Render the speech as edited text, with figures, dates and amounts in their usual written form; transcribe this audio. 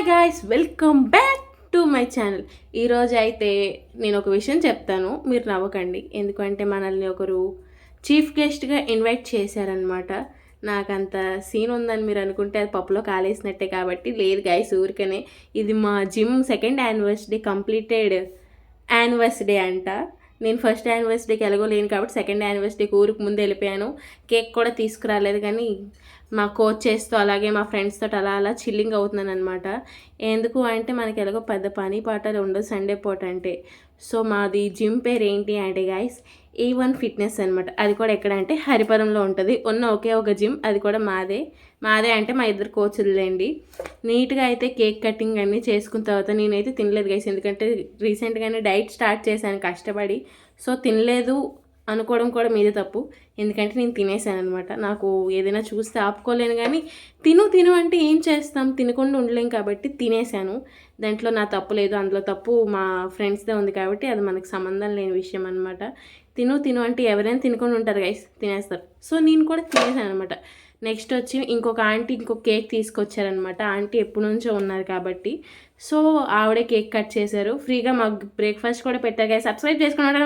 Guys, welcome back to my channel. ఈరోజు అయితే నేను ఒక విషయం చెప్తాను, మీరు నవ్వకండి. ఎందుకంటే మనల్ని ఒకరు చీఫ్ గెస్ట్గా ఇన్వైట్ చేశారనమాట. నాకంత సీన్ ఉందని మీరు అనుకుంటే అది పప్పులో కాలేసినట్టే. కాబట్టి లేదు గాయ్స్, ఊరికనే ఇది మా gym second anniversary completed anniversary అంట. నేను ఫస్ట్ యానివర్సరీకి ఎలాగో లేను కాబట్టి సెకండ్ యానివర్సరీకి ఊరికి ముందు వెళ్ళిపోయాను. కేక్ కూడా తీసుకురాలేదు, కానీ మా కోచెస్తో అలాగే మా ఫ్రెండ్స్తో అలా చిల్లింగ్ అవుతున్నాను అనమాట. ఎందుకు అంటే మనకి ఎలాగో పెద్ద పని పాటలు ఉండదు సండే పూట అంటే. సో మాది జిమ్ పేరు ఏంటి అంటే గాయస్, A1 ఫిట్నెస్ అనమాట. అది కూడా ఎక్కడ అంటే హరిపురంలో ఉంటుంది. ఉన్న ఒకే ఒక జిమ్, అది కూడా మాదే అంటే మా ఇద్దరు కోచ్లేండి. నీట్గా అయితే కేక్ కటింగ్ అన్నీ చేసుకున్న తర్వాత నేనైతే తినలేదు గైస్, ఎందుకంటే రీసెంట్గానే డైట్ స్టార్ట్ చేశాను కష్టపడి. సో తినలేదు అనుకోవడం కూడా మీదే తప్పు, ఎందుకంటే నేను తినేసాను అనమాట. నాకు ఏదైనా చూస్తే ఆపుకోలేను, కానీ తిను అంటే ఏం చేస్తాం, తినకుండా ఉండలేం కాబట్టి తినేసాను. దాంట్లో నా తప్పు లేదు, అందులో తప్పు మా ఫ్రెండ్స్దే ఉంది కాబట్టి అది మనకు సంబంధం లేని విషయం అనమాట. తిను అంటే ఎవరైనా తినకుండా ఉంటారు గైస్, తినేస్తారు. సో నేను కూడా తినేసాను అనమాట. నెక్స్ట్ వచ్చి ఇంకొక ఆంటీ ఇంకొక కేక్ తీసుకొచ్చారనమాట. ఆంటీ ఎప్పటి నుంచో ఉన్నారు కాబట్టి సో ఆవిడే కేక్ కట్ చేశారు. ఫ్రీగా మాకు బ్రేక్ఫాస్ట్ కూడా పెట్టారు గైస్. సబ్స్క్రైబ్ చేసుకున్నాడు.